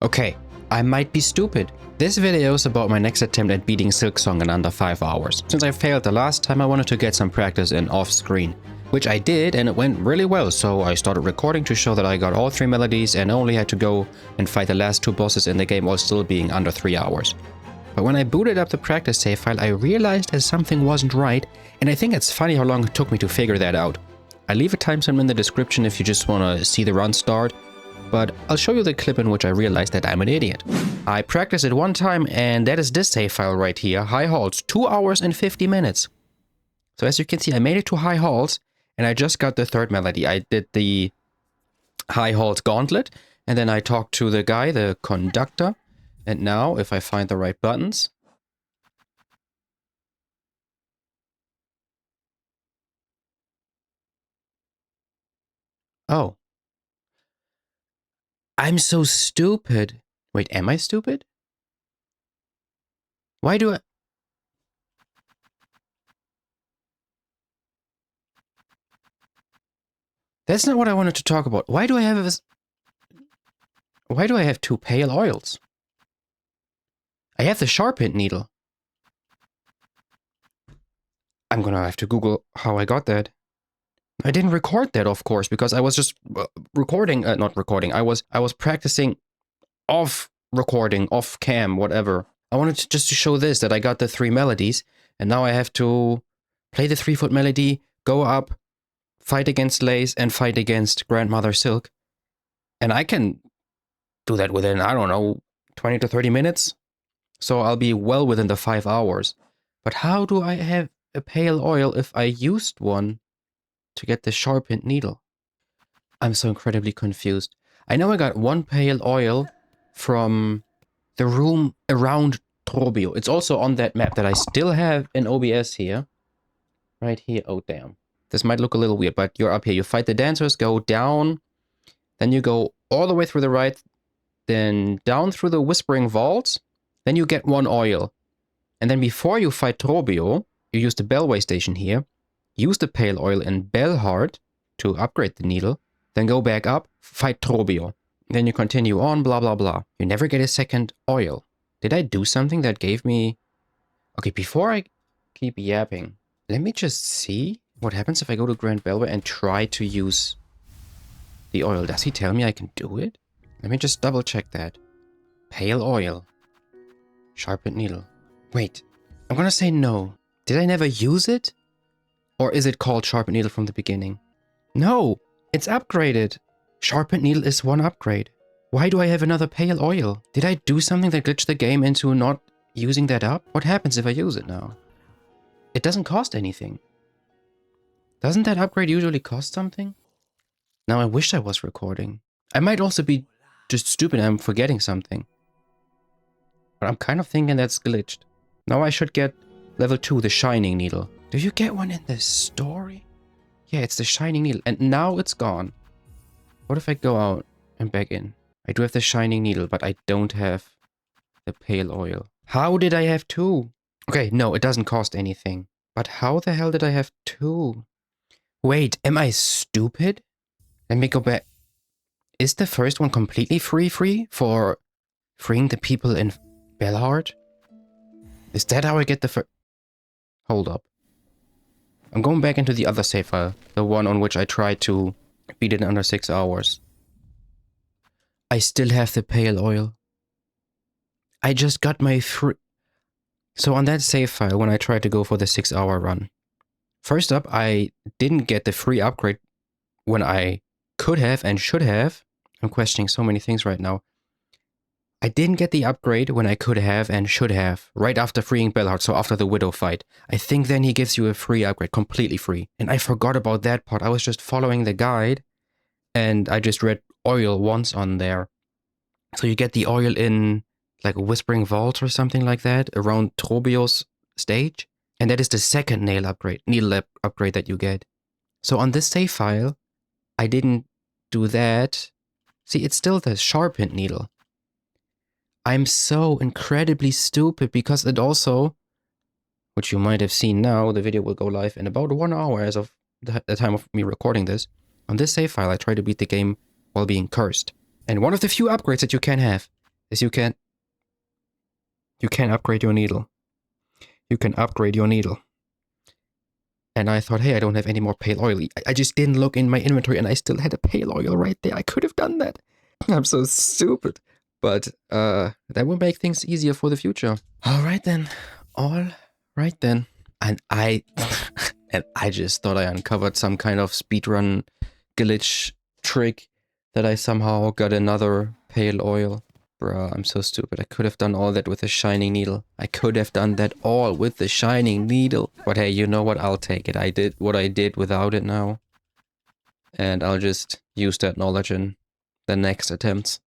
Okay, I might be stupid. This video is about my next attempt at beating Silksong in under 5 hours. Since I failed the last time, I wanted to get some practice in off-screen. Which I did, and it went really well, so I started recording to show that I got all 3 melodies and only had to go and fight the last 2 bosses in the game while still being under 3 hours. But when I booted up the practice save file, I realized that something wasn't right, and I think it's funny how long it took me to figure that out. I'll leave a timestamp in the description if you just want to see the run start, but I'll show you the clip in which I realized that I'm an idiot. I practiced it one time, and that is this save file right here, High Halls, 2 hours and 50 minutes. So as you can see, I made it to High Halls, and I just got the 3rd melody. I did the High Halls Gauntlet, and then I talked to the guy, the conductor, and now, if I find the right buttons... Oh. I'm so stupid. Wait, am I stupid? Why do I... That's not what I wanted to talk about. Why do I have this... Why do I have 2 pale oils? I have the sharpened needle. I'm gonna have to Google how I got that. I didn't record that, of course, because I was just recording... not recording. I was practicing off recording, off cam, whatever. I wanted to just to show this, that I got the 3 melodies, and now I have to play the 3-foot melody, go up, fight against Lace, and fight against Grandmother Silk. And I can do that within, I don't know, 20 to 30 minutes. So I'll be well within the 5 hours. But how do I have a pale oil if I used one to get the sharpened needle? I'm so incredibly confused. I know I got 1 pale oil from the room around Trobio. It's also on that map that I still have in OBS here. Right here. Oh, damn. This might look a little weird, but you're up here. You fight the dancers, go down, then you go all the way through the right, then down through the Whispering Vaults, then you get 1 oil. And then before you fight Trobio, you use the Bellway station here, use the pale oil in Bellheart to upgrade the needle, then go back up, fight Trobio. Then you continue on, blah, blah, blah. You never get a 2nd oil. Did I do something that gave me... Okay, before I keep yapping, let me just see what happens if I go to Grand Bellway and try to use the oil. Does he tell me I can do it? Let me just double check that. Pale oil. Sharpened needle. Wait, I'm gonna say no. Did I never use it? Or is it called sharpened needle from the beginning? No, it's upgraded. Sharpened needle is 1 upgrade. Why do I have another pale oil? Did I do something that glitched the game into not using that up? What happens if I use it now? It doesn't cost anything. Doesn't that upgrade usually cost something? Now I wish I was recording. I might also be just stupid and I'm forgetting something. But I'm kind of thinking that's glitched. Now I should get level 2, the Shining Needle. Do you get one in the story? Yeah, it's the Shining Needle. And now it's gone. What if I go out and back in? I do have the Shining Needle, but I don't have the pale oil. How did I have 2? Okay, no, it doesn't cost anything. But how the hell did I have 2? Wait, am I stupid? Let me go back. Is the first one completely free for freeing the people in Bellheart? Is that how I get the first... Hold up. I'm going back into the other save file. The one on which I tried to beat it in under 6 hours. I still have the pale oil. I just got my free... So on that save file, when I tried to go for the 6-hour run, first up, I didn't get the free upgrade when I could have and should have. I'm questioning so many things right now. I didn't get the upgrade when I could have and should have, right after freeing Bellheart, so after the Widow fight. I think then he gives you a free upgrade, completely free. And I forgot about that part. I was just following the guide, and I just read oil once on there. So you get the oil in, like, Whispering Vault or something like that, around Trobio's stage. And that is the 2nd needle upgrade that you get. So on this save file, I didn't do that. See, it's still the sharpened needle. I'm so incredibly stupid because it also, which you might have seen now, the video will go live in about 1 hour as of the time of me recording this. On this save file, I try to beat the game while being cursed. And one of the few upgrades that you can have is you can upgrade your needle. You can upgrade your needle. And I thought, hey, I don't have any more pale oil. I just didn't look in my inventory and I still had a pale oil right there. I could have done that. I'm so stupid. But that will make things easier for the future. All right then. All right then. And I just thought I uncovered some kind of speedrun glitch trick that I somehow got another pale oil. Bruh, I'm so stupid. I could have done all that with a shining needle. I could have done that all with the shining needle. But hey, you know what? I'll take it. I did what I did without it now. And I'll just use that knowledge in the next attempts.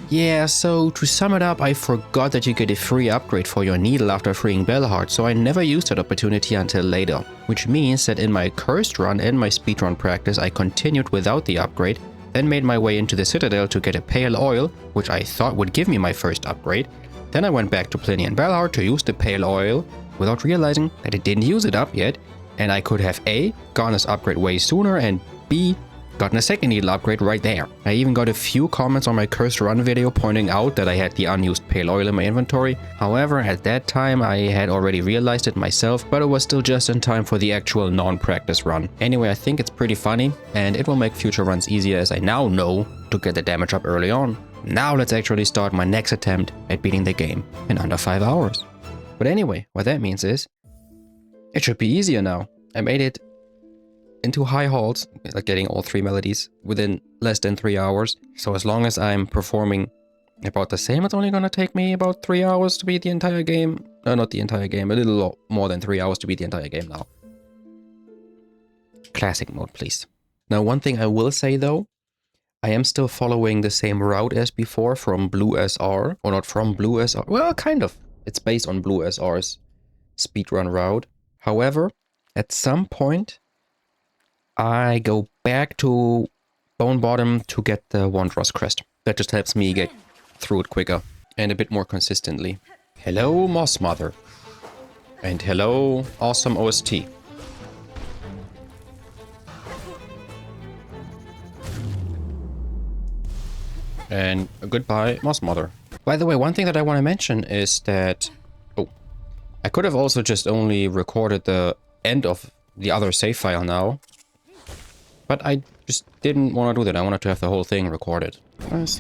Yeah, so to sum it up, I forgot that you get a free upgrade for your needle after freeing Bellheart, so I never used that opportunity until later. Which means that in my cursed run and my speedrun practice, I continued without the upgrade, then made my way into the Citadel to get a pale oil, which I thought would give me my first upgrade. Then I went back to Pliny and Bellheart to use the pale oil, without realizing that it didn't use it up yet, and I could have A, gotten this upgrade way sooner, and B, gotten a second needle upgrade right there. I even got a few comments on my cursed run video pointing out that I had the unused pale oil in my inventory. However, at that time I had already realized it myself, but it was still just in time for the actual non-practice run. Anyway, I think it's pretty funny, and it will make future runs easier as I now know to get the damage up early on. Now let's actually start my next attempt at beating the game in under 5 hours. But anyway, what that means is, it should be easier now. I made it into high halls, like getting all 3 melodies within less than 3 hours. So as long as I'm performing about the same, it's only gonna take me about 3 hours to beat the entire game. Not the entire game, a little more than 3 hours to beat the entire game now. Classic mode, please. Now, one thing I will say though, I am still following the same route as before from Blue SR, or not from Blue SR, well, kind of. It's based on Blue SR's speedrun route. However, at some point, I go back to Bone Bottom to get the Wanderer's Crest. That just helps me get through it quicker and a bit more consistently. Hello, Moss Mother. And hello, awesome OST. And goodbye, Moss Mother. By the way, one thing that I want to mention is that... Oh. I could have also just only recorded the end of the other save file now. But I just didn't want to do that. I wanted to have the whole thing recorded. Yes,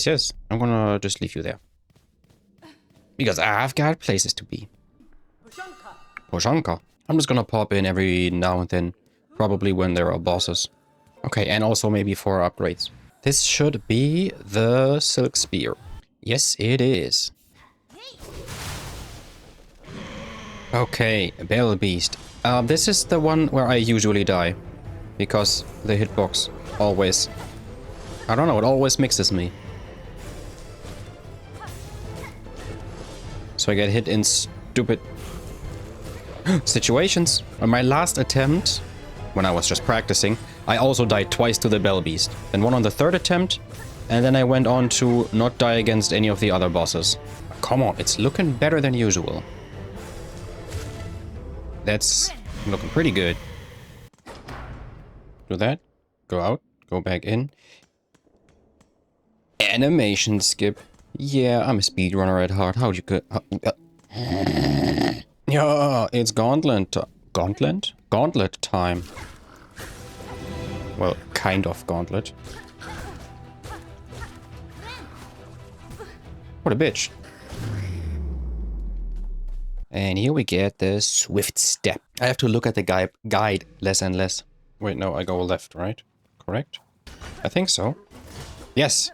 yes. I'm gonna just leave you there. Because I've got places to be. Poshanka. I'm just gonna pop in every now and then. Probably when there are bosses. Okay, and also maybe for upgrades. This should be the Silk Spear. Yes, it is. Okay, Bell Beast. This is the one where I usually die. Because the hitbox always... I don't know, it always mixes me. So I get hit in stupid situations. On my last attempt, when I was just practicing, I also died twice to the Bell Beast. Then one on the third attempt, and then I went on to not die against any of the other bosses. Come on, it's looking better than usual. That's looking pretty good. Do that. Go out. Go back in. Animation skip. Yeah, I'm a speedrunner at heart. How'd you get... Yeah, it's gauntlet... Gauntlet? Gauntlet time. Well, kind of gauntlet. What a bitch. And here we get the swift step. I have to look at the guide less and less. Wait, no, I go left, right? Correct? I think so. Yes.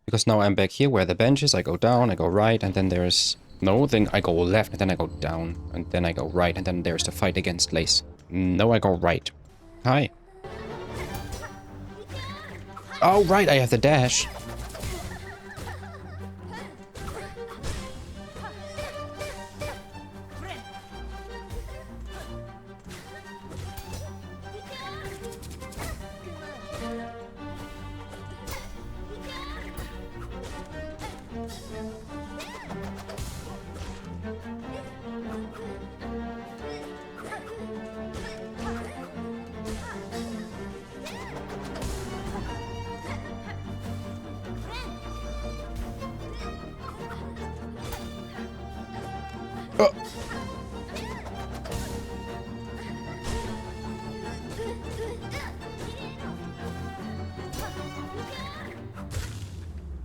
Because now I'm back here where the bench is. I go down, I go right, and then there's... No, then I go left, and then I go down. And then I go right, and then there's the fight against Lace. No, I go right. Hi. Oh, right, I have the dash.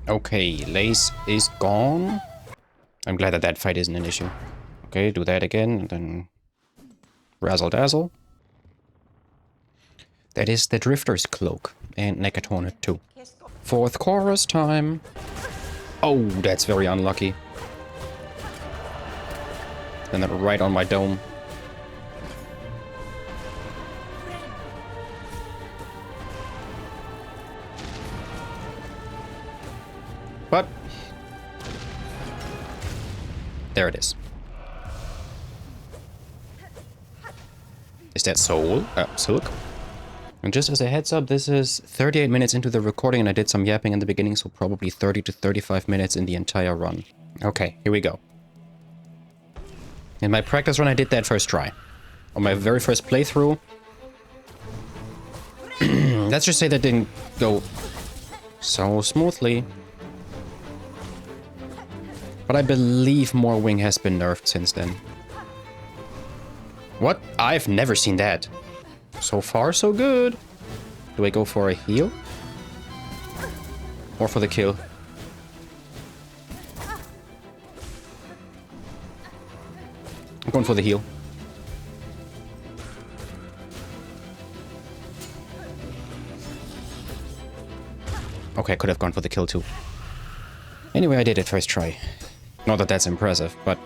Okay, Lace is gone. I'm glad that that fight isn't an issue. Okay, do that again, and then razzle dazzle. That is the Drifter's Cloak, and Nekatona too. Fourth chorus time. Oh, that's very unlucky. And then right on my dome. But there it is. Is that Soul? Silk? And just as a heads up, this is 38 minutes into the recording and I did some yapping in the beginning, so probably 30 to 35 minutes in the entire run. Okay, here we go. In my practice run, I did that first try. On my very first playthrough. Let's just say that didn't go so smoothly. But I believe Morwing has been nerfed since then. What? I've never seen that. So far, so good. Do I go for a heal? Or for the kill? I'm going for the heal. Okay, I could have gone for the kill too. Anyway, I did it first try. Not that that's impressive, but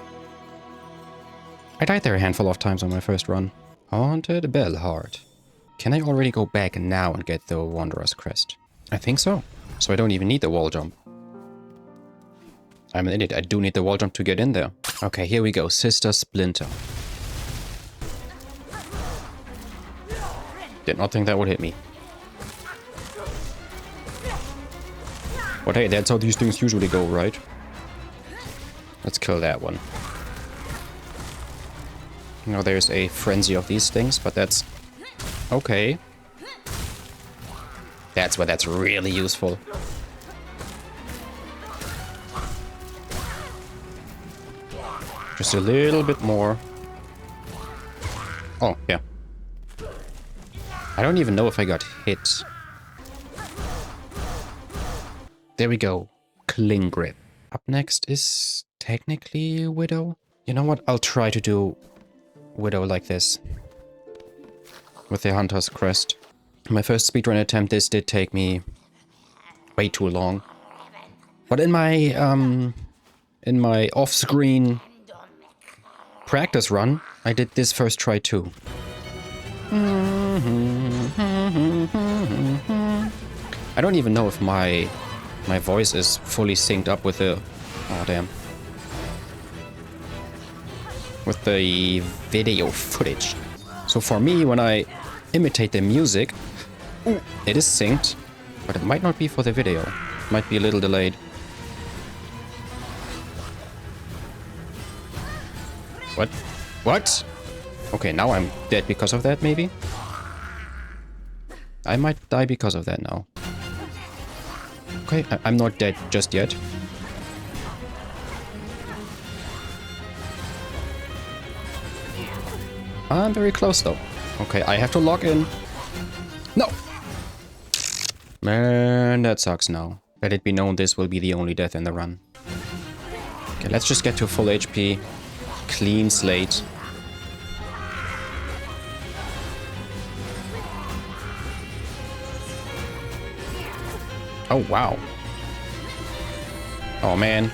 I died there a handful of times on my first run. Haunted Bellheart. Can I already go back now and get the Wanderer's Crest? I think so. So I don't even need the wall jump. I'm an idiot. I do need the wall jump to get in there. Okay, here we go. Sister Splinter. Did not think that would hit me. But hey, that's how these things usually go, right? Let's kill that one. You know, there's a frenzy of these things, but that's okay. That's where that's really useful. Just a little bit more. Oh, yeah. I don't even know if I got hit. There we go. Cling Grip. Up next is technically Widow. You know what? I'll try to do Widow like this. With the Hunter's Crest. My first speedrun attempt, this did take me way too long. But in my off-screen practice run, I did this first try too. I don't even know if my voice is fully synced up with the... Oh, damn. With the video footage. So for me, when I imitate the music, it is synced, but it might not be for the video. It might be a little delayed. What? What? Okay, now I'm dead because of that, maybe? I might die because of that now. Okay, I'm not dead just yet. I'm very close though. Okay, I have to log in. No! Man, that sucks now. Let it be known this will be the only death in the run. Okay, let's just get to full HP. Clean slate. Oh, wow. Oh, man.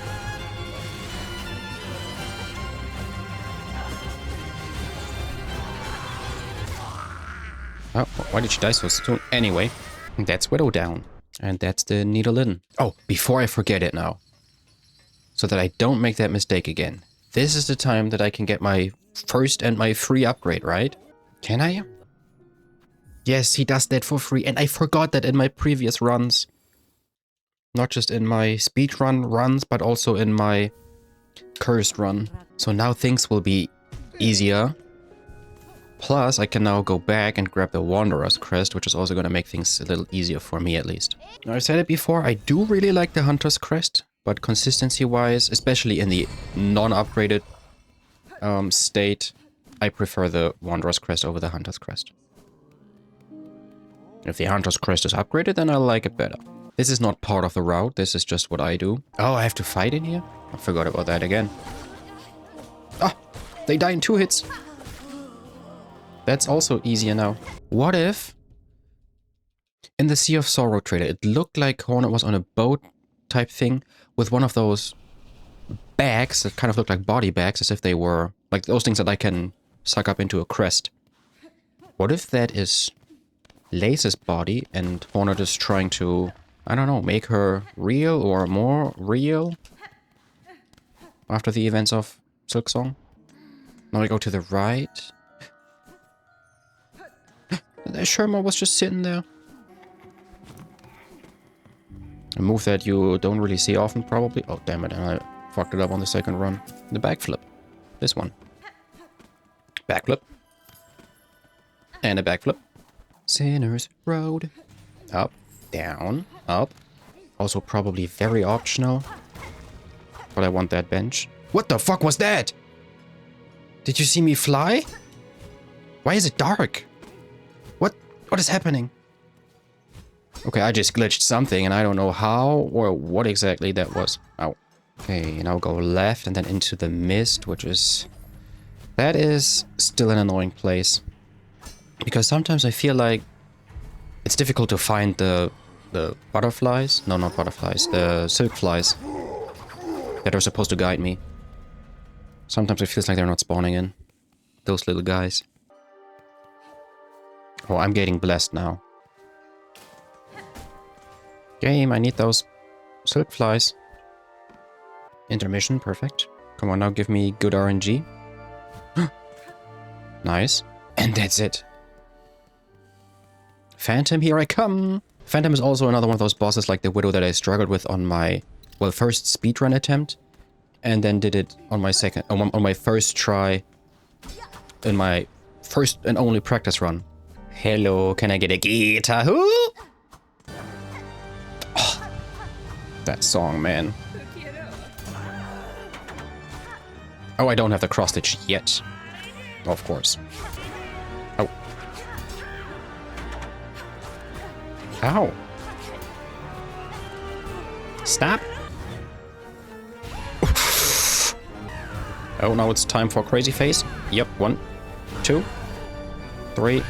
Oh, why did she die so soon? Anyway, that's Widow down. And that's the Needle in. Oh, before I forget it now. So that I don't make that mistake again. This is the time that I can get my first and my free upgrade, right? Can I? Yes, he does that for free. And I forgot that in my previous runs. Not just in my speedrun runs, but also in my cursed run. So now things will be easier. Plus, I can now go back and grab the Wanderer's Crest, which is also going to make things a little easier for me at least. Now, I said it before, I do really like the Hunter's Crest, but consistency-wise, especially in the non-upgraded state, I prefer the Wanderer's Crest over the Hunter's Crest. If the Hunter's Crest is upgraded, then I like it better. This is not part of the route. This is just what I do. Oh, I have to fight in here? I forgot about that again. Ah, they die in 2 hits. That's also easier now. What if in the Sea of Sorrow trailer, it looked like Hornet was on a boat type thing with one of those bags that kind of look like body bags, as if they were like those things that I can suck up into a crest. What if that is Lace's body and Hornet is trying to, I don't know, make her real or more real after the events of Silksong? Now I go to the right. Sherma was just sitting there. A move that you don't really see often, probably. Oh, damn it, and I fucked it up on the second run. The backflip. This one. Backflip. And a backflip. Sinner's Road. Up, down, up. Also probably very optional. But I want that bench. What the fuck was that? Did you see me fly? Why is it dark? What is happening? Okay, I just glitched something and I don't know how or what exactly that was. Ow. Okay, now go left and then into the mist, which is... That is still an annoying place. Because sometimes I feel like it's difficult to find the butterflies. No, not butterflies. The silk flies that are supposed to guide me. Sometimes it feels like they're not spawning in. Those little guys. Oh, I'm getting blessed now. Game, I need those silk flies. Intermission, perfect. Come on now, give me good RNG. Nice. And that's it. Phantom, here I come! Phantom is also another one of those bosses like the Widow that I struggled with on my, well, first speedrun attempt. And then did it on my on my first try. In my first and only practice run. Hello, can I get a guitar? Oh, that song, man. Oh, I don't have the cross stitch yet. Of course. Oh. Ow. Stop. Oh, now it's time for crazy face. Yep, 1, 2, 3,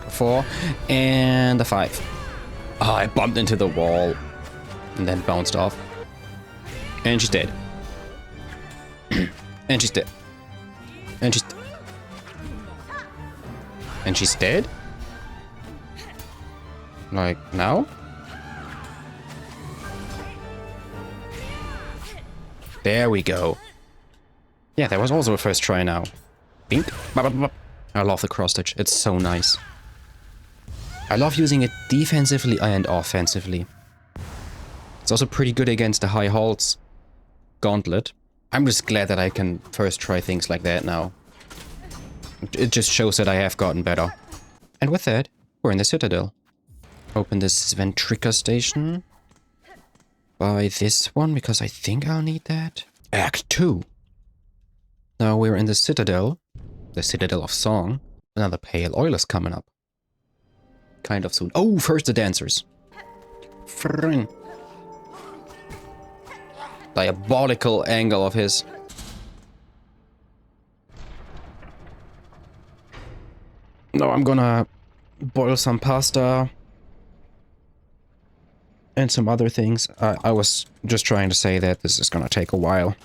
4, and a 5. Oh, I bumped into the wall and then bounced off. And she's dead. And she's dead. And she's... And she's dead? Like, now? There we go. Yeah, that was also a first try now. Bink. I love the cross stitch. It's so nice. I love using it defensively and offensively. It's also pretty good against the high halts gauntlet. I'm just glad that I can first try things like that now. It just shows that I have gotten better. And with that, we're in the Citadel. Open this Ventrica station. Buy this one, because I think I'll need that. Act 2. Now we're in the Citadel of Song. Another Pale Oil is coming up. Kind of soon. Oh, first the dancers. Fring. Diabolical angle of his. No, I'm gonna boil some pasta. And some other things. I was just trying to say that this is gonna take a while.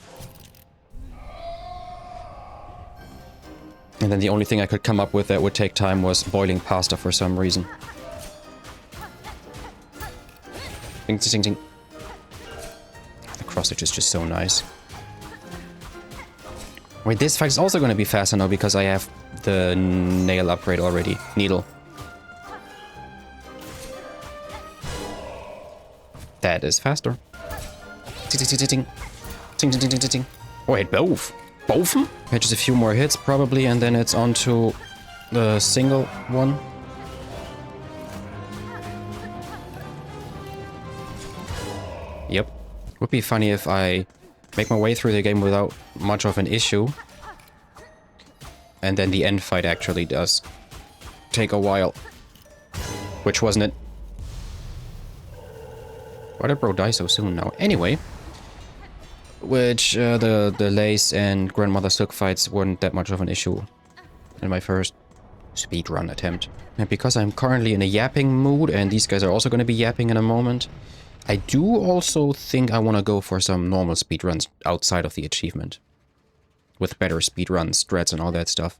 And then the only thing I could come up with that would take time was boiling pasta for some reason. Ding, ding, ding. The cross stitch is just so nice. Wait, this fight is also going to be faster now because I have the nail upgrade already. Needle. That is faster. Ting, ting, ting, ting. Ting, ting, ting, ting, ting. Wait, both? Both? Yeah, just a few more hits probably, and then it's on to the single one. Yep. Would be funny if I make my way through the game without much of an issue. And then the end fight actually does take a while. Which wasn't it? Why did bro die so soon now? Anyway, which the Lace and Grandmother Silk fights weren't that much of an issue in my first speedrun attempt. And because I'm currently in a yapping mood, and these guys are also going to be yapping in a moment, I do also think I want to go for some normal speedruns outside of the achievement. With better speedrun strats and all that stuff.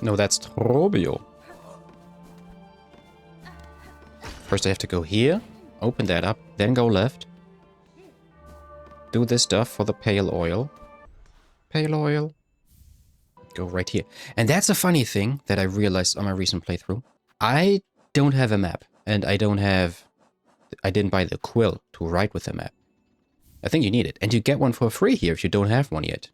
No, that's Trobio. First I have to go here, open that up, then go left. Do this stuff for the pale oil. Pale oil. Go right here. And that's a funny thing that I realized on my recent playthrough. I don't have a map, and I didn't buy the quill to write with the map. I think you need it, and you get one for free here if you don't have one yet.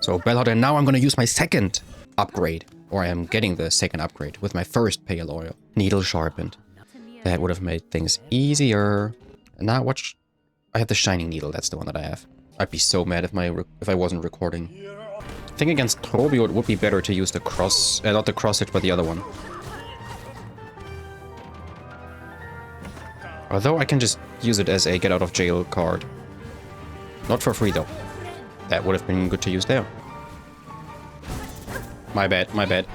So Bellhot, and now I'm gonna use my second upgrade, or I am getting the second upgrade with my first pale oil. Needle sharpened. That would have made things easier. And now watch, I have the shining needle, that's the one that I have. I'd be so mad if I wasn't recording. I think against Trobio it would be better to use the cross, not the cross edge, but the other one. Although I can just use it as a get out of jail card. Not for free though. That would have been good to use there. My bad, my bad.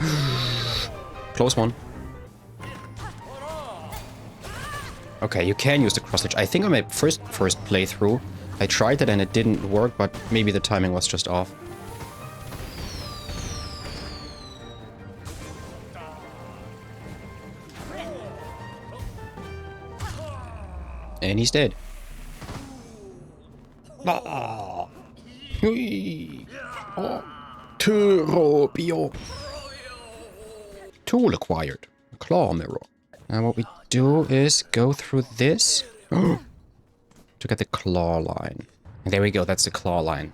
Close one. Okay, you can use the cross edge. I think on my first playthrough, I tried it and it didn't work, but maybe the timing was just off. And he's dead. Oh. Trobio. Tool acquired. Claw mirror. Now what we do is go through this to get the claw line. And there we go, that's the claw line.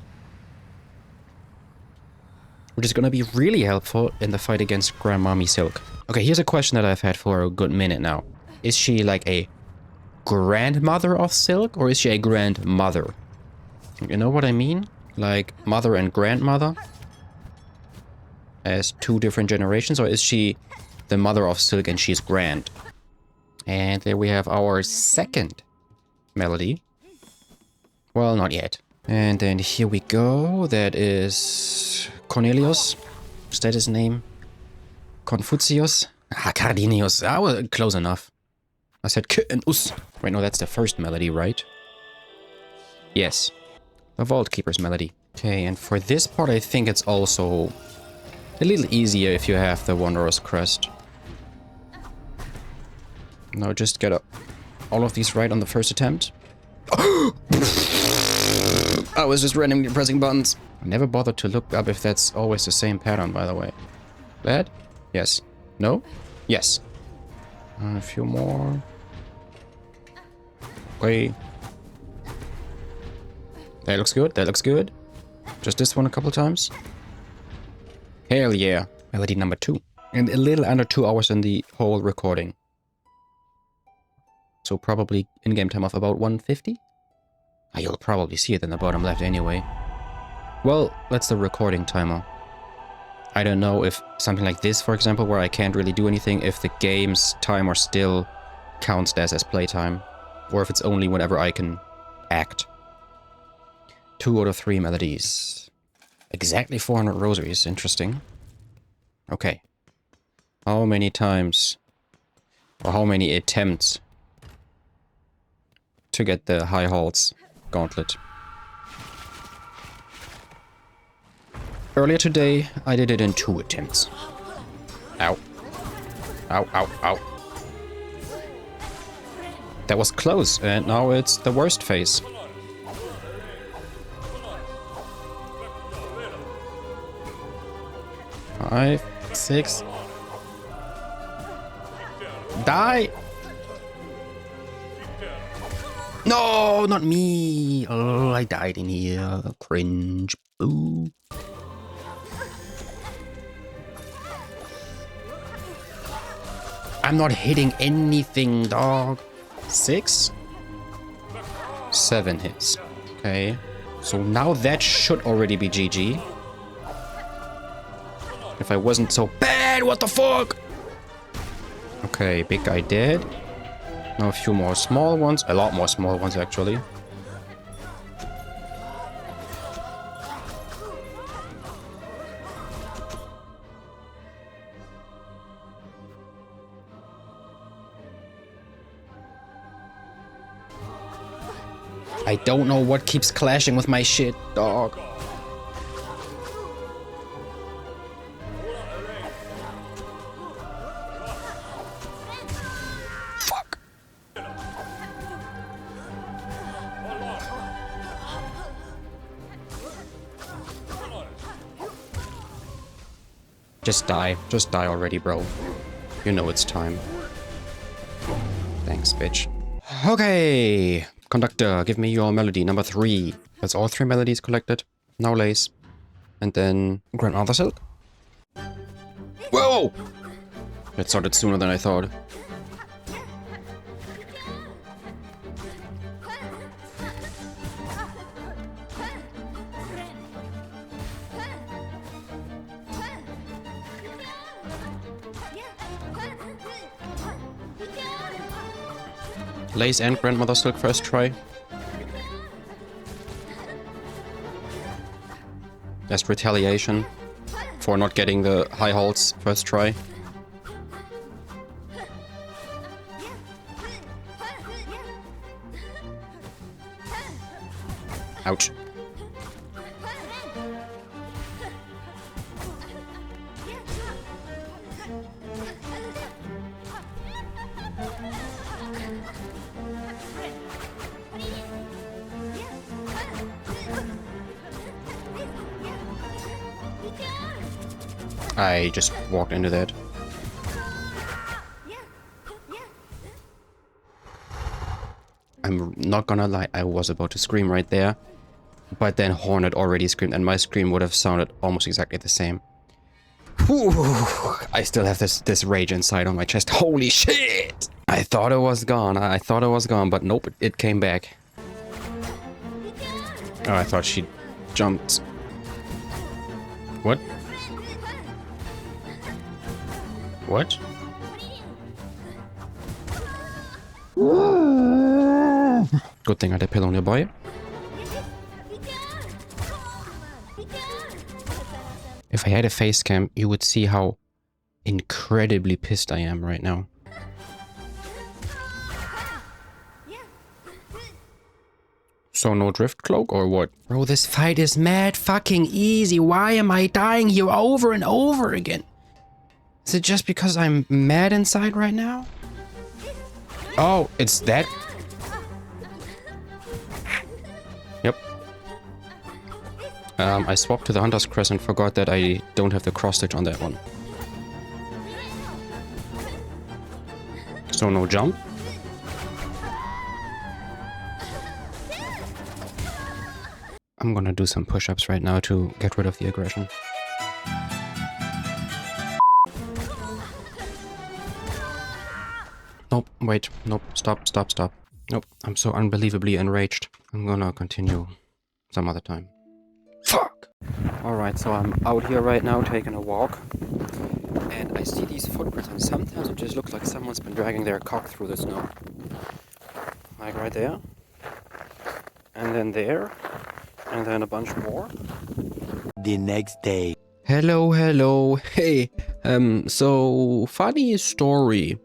Which is going to be really helpful in the fight against Grandmommy Silk. Okay, here's a question that I've had for a good minute now. Is she like a grandmother of Silk, or is she a grandmother? You know what I mean? Like mother and grandmother as two different generations, or is she the mother of Silk and she's grand? And there we have our second melody. Well, not yet. And then here we go. That is Cornelius. Is that his name? Confucius? Ah, Cardinius. I was close enough. I said K and Us. Wait, no, that's the first melody, right? Yes. The Vault Keeper's melody. Okay, and for this part, I think it's also a little easier if you have the Wanderer's Crest. No, just get all of these right on the first attempt. I was just randomly pressing buttons. I never bothered to look up if that's always the same pattern, by the way. Bad? Yes. No? Yes. A few more. Okay. That looks good. That looks good. Just this one a couple times. Hell yeah. Melody number 2. And a little under 2 hours in the whole recording. So probably in-game time of about 150? You'll probably see it in the bottom left anyway. Well, that's the recording timer. I don't know if something like this, for example, where I can't really do anything, if the game's timer still counts as playtime. Or if it's only whenever I can act. 2 out of 3 melodies. Exactly 400 rosaries. Interesting. Okay. How many times, or how many attempts to get the High Halls Gauntlet? Earlier today, I did it in 2 attempts. Ow. Ow, ow, ow. That was close, and now it's the worst phase. Five, 6. Die! No, not me! Oh, I died in here. Cringe. Boo. I'm not hitting anything, dog. 6? 7 hits. Okay. So now that should already be GG. If I wasn't so bad, what the fuck? Okay, big guy dead. Now a few more small ones. A lot more small ones, actually. I don't know what keeps clashing with my shit, dog. Fuck. Just die. Just die already, bro. You know it's time. Thanks, bitch. Okay. Conductor, give me your melody, number 3. That's all 3 melodies collected. Now Lace. And then Grandmother Silk. Whoa! It started sooner than I thought. Lace and Grandmother Silk first try. As retaliation for not getting the high halts first try. Ouch. I just walked into that. I'm not gonna lie, I was about to scream right there. But then Hornet already screamed and my scream would have sounded almost exactly the same. Whew, I still have this rage inside on my chest. Holy shit! I thought it was gone. I thought it was gone, but nope, it came back. Oh, I thought she jumped. What? What? Good thing I had a pillow nearby. If I had a face cam, you would see how incredibly pissed I am right now. So no drift cloak or what? Bro, this fight is mad fucking easy. Why am I dying here over and over again? Is it just because I'm mad inside right now? Oh, it's that? Yep. I swapped to the Hunter's Crest and forgot that I don't have the cross stitch on that one. So no jump. I'm gonna do some push-ups right now to get rid of the aggression. Nope, wait, nope, stop. Nope, I'm so unbelievably enraged. I'm gonna continue some other time. Fuck! Alright, so I'm out here right now taking a walk. And I see these footprints and sometimes it just looks like someone's been dragging their cock through the snow. Like right there. And then there. And then a bunch more. The next day. Hello. Hey, so funny story.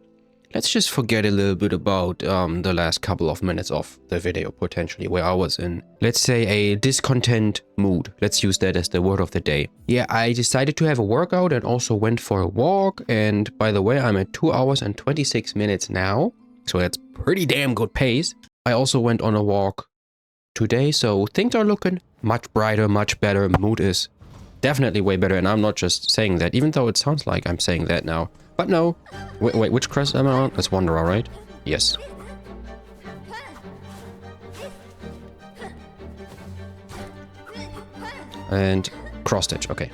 Let's just forget a little bit about the last couple of minutes of the video, potentially, where I was in, let's say, a discontent mood. Let's use that as the word of the day. Yeah, I decided to have a workout and also went for a walk. And by the way, I'm at 2 hours and 26 minutes now. So that's pretty damn good pace. I also went on a walk today, so things are looking much brighter, much better. Mood is definitely way better. And I'm not just saying that, even though it sounds like I'm saying that now. But no. Wait, which crest am I on? That's Wanderer, right? Yes. And cross stitch, okay.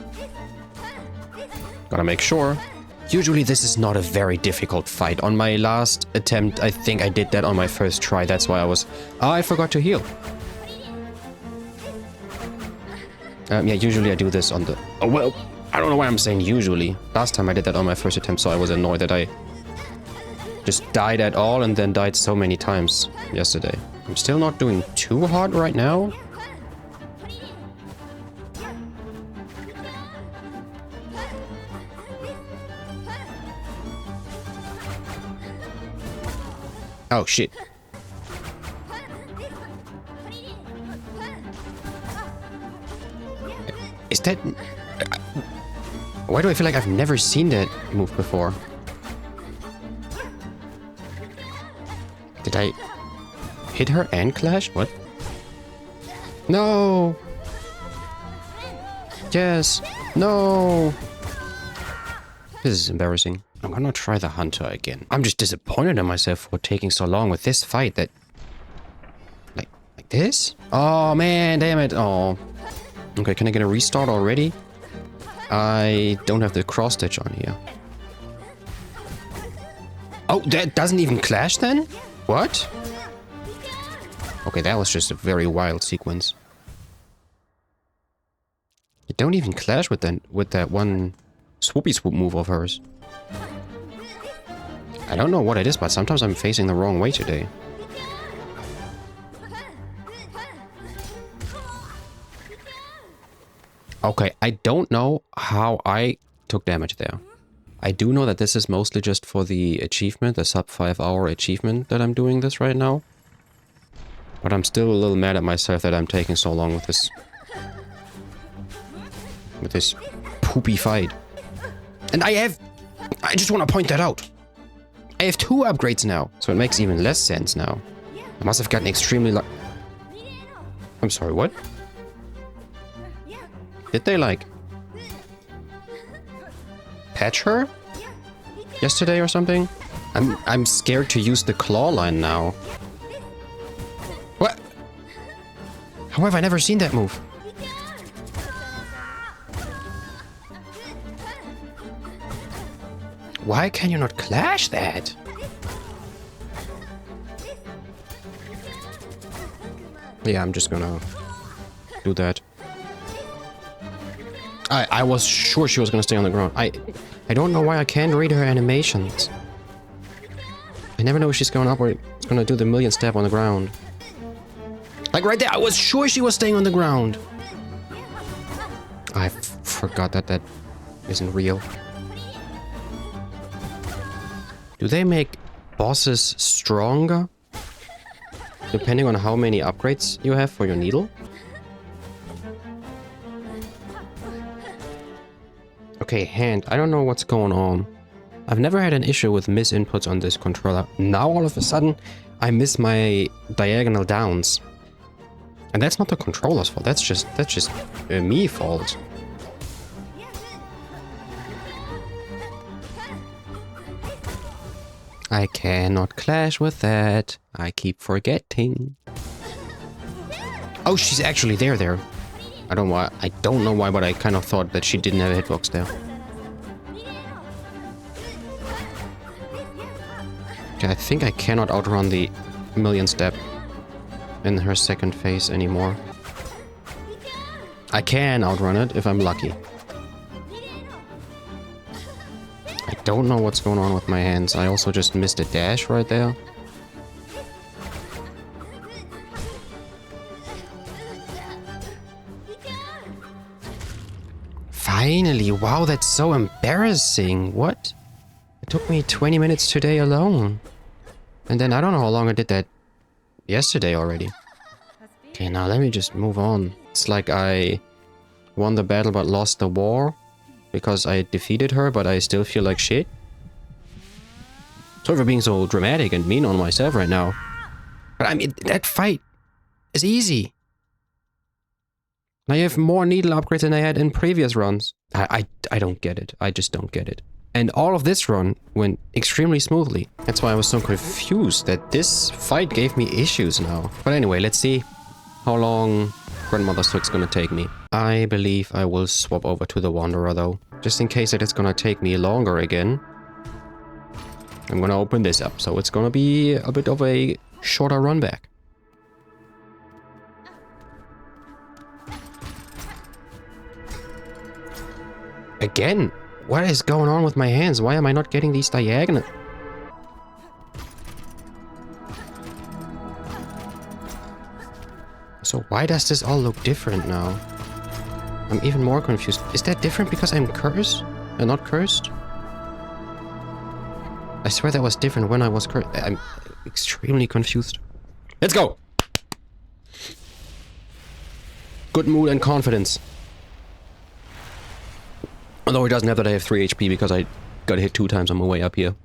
Gotta make sure. Usually this is not a very difficult fight. On my last attempt, I think I did that on my first try. That's why I was... Oh, I forgot to heal. Yeah, usually I do this on the... Oh, well... I don't know why I'm saying usually. Last time I did that on my first attempt, so I was annoyed that I just died at all and then died so many times yesterday. I'm still not doing too hot right now. Oh, shit. Is that... Why do I feel like I've never seen that move before? Did I hit her and clash? What? No! Yes! No! This is embarrassing. I'm gonna try the hunter again. I'm just disappointed in myself for taking so long with this fight that... Like this? Oh, man, damn it. Oh. Okay, can I get a restart already? I don't have the cross stitch on here. Oh, that doesn't even clash then? What? Okay, that was just a very wild sequence. You don't even clash with that one swoopy swoop move of hers. I don't know what it is, but sometimes I'm facing the wrong way today. Okay, I don't know how I took damage there. I do know that this is mostly just for the achievement, the sub 5-hour achievement that I'm doing this right now. But I'm still a little mad at myself that I'm taking so long with this poopy fight. And I just want to point that out. I have 2 upgrades now, so it makes even less sense now. I must have gotten extremely lucky. I'm sorry, what? Did they, like, patch her yesterday or something? I'm scared to use the claw line now. What? How have I never seen that move? Why can you not clash that? Yeah, I'm just gonna do that. I was sure she was gonna stay on the ground. I don't know why I can't read her animations. I never know if she's going up or it's gonna do the million step on the ground. Like right there, I was sure she was staying on the ground. I forgot that isn't real. Do they make bosses stronger? Depending on how many upgrades you have for your needle? Okay, hand. I don't know what's going on. I've never had an issue with misinputs on this controller. Now all of a sudden, I miss my diagonal downs. And that's not the controller's fault. That's just me fault. I cannot clash with that. I keep forgetting. Oh, she's actually there. I don't know why, but I kind of thought that she didn't have a hitbox there. Okay, I think I cannot outrun the million step in her second phase anymore. I can outrun it if I'm lucky. I don't know what's going on with my hands. I also just missed a dash right there. Finally! Wow, that's so embarrassing. What? It took me 20 minutes today alone. And then I don't know how long I did that yesterday already. Okay, now let me just move on. It's like I won the battle but lost the war. Because I defeated her, but I still feel like shit. Sorry for being so dramatic and mean on myself right now. But I mean, that fight is easy. I have more needle upgrades than I had in previous runs. I don't get it. I just don't get it. And all of this run went extremely smoothly. That's why I was so confused that this fight gave me issues now. But anyway, let's see how long Grandmother's Hook's gonna take me. I believe I will swap over to the Wanderer though. Just in case that it's gonna take me longer again. I'm gonna open this up, so it's gonna be a bit of a shorter run back. Again? What is going on with my hands? Why am I not getting these diagonal? So why does this all look different now? I'm even more confused. Is that different because I'm cursed? And not cursed? I swear that was different when I was cursed. I'm extremely confused. Let's go! Good mood and confidence. Although it doesn't have that I have 3 HP because I got hit 2 times on my way up here.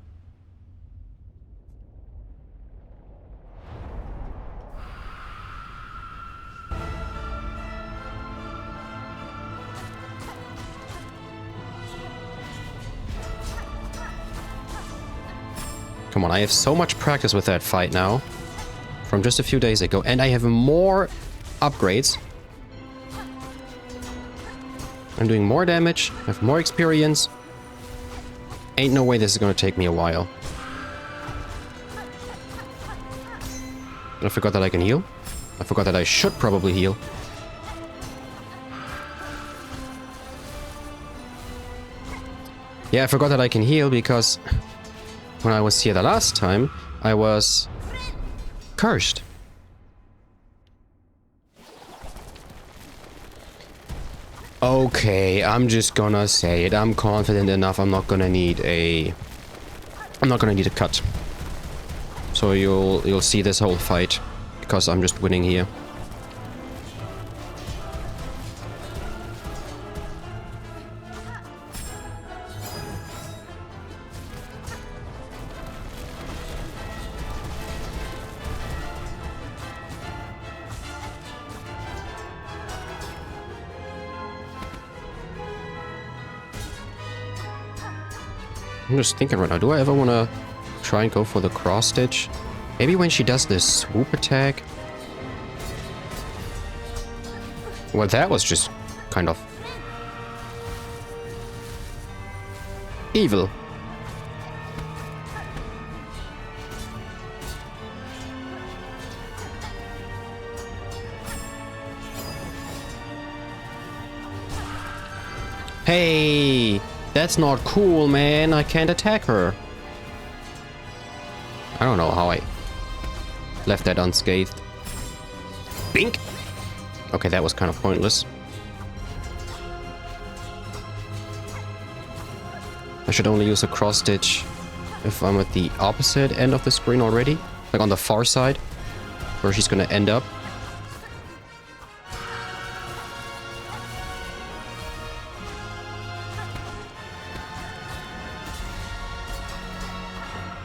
Come on, I have so much practice with that fight now. From just a few days ago. And I have more upgrades. I'm doing more damage. I have more experience. Ain't no way this is gonna take me a while. I forgot that I can heal. I forgot that I should probably heal. Yeah, I forgot that I can heal because when I was here the last time, I was cursed. Okay, I'm just gonna say it. I'm confident enough. I'm not gonna need a cut. So you'll see this whole fight because I'm just winning here. I'm just thinking right now, do I ever want to try and go for the cross stitch? Maybe when she does this swoop attack? Well, that was just kind of evil. Hey! That's not cool, man. I can't attack her. I don't know how I left that unscathed. Bink! Okay, that was kind of pointless. I should only use a cross stitch if I'm at the opposite end of the screen already. Like on the far side, where she's gonna end up.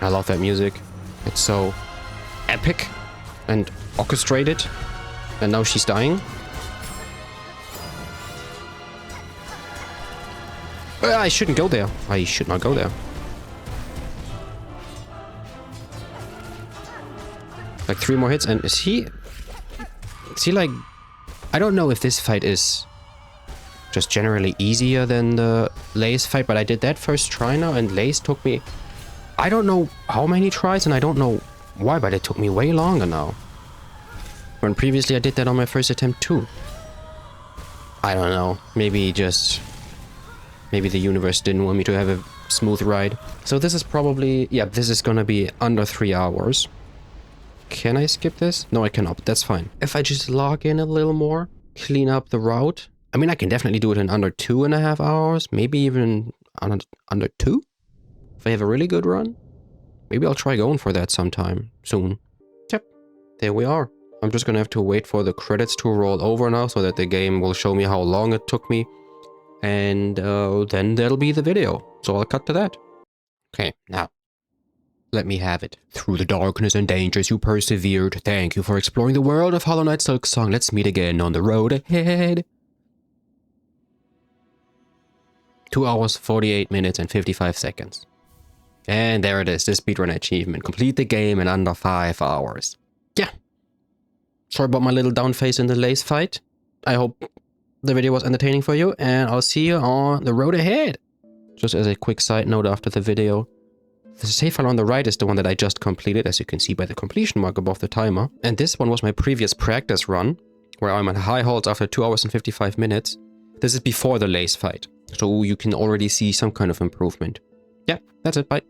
I love that music. It's so epic and orchestrated. And now she's dying. I shouldn't go there. I should not go there. Like 3 more hits, and is he like... I don't know if this fight is just generally easier than the Lace fight, but I did that first try now, and Lace took me... I don't know how many tries, and I don't know why, but it took me way longer now. When previously I did that on my first attempt too. I don't know. Maybe the universe didn't want me to have a smooth ride. So this is probably... Yeah, this is gonna be under 3 hours. Can I skip this? No, I cannot. That's fine. If I just log in a little more, clean up the route. I mean, I can definitely do it in under 2.5 hours. Maybe even under 2? If I have a really good run. Maybe I'll try going for that sometime soon. Yep. There we are. I'm just gonna have to wait for the credits to roll over now so that the game will show me how long it took me. And then that'll be the video. So I'll cut to that. Okay, now. Let me have it. Through the darkness and dangers you persevered. Thank you for exploring the world of Hollow Knight Silksong. Let's meet again on the road ahead. 2 hours, 48 minutes, and 55 seconds. And there it is, the speedrun achievement. Complete the game in under 5 hours. Yeah. Sorry about my little down face in the Lace fight. I hope the video was entertaining for you, and I'll see you on the road ahead. Just as a quick side note after the video, the save file on the right is the one that I just completed, as you can see by the completion mark above the timer. And this one was my previous practice run, where I'm at high holds after 2 hours and 55 minutes. This is before the Lace fight, so you can already see some kind of improvement. Yeah, that's it, bye.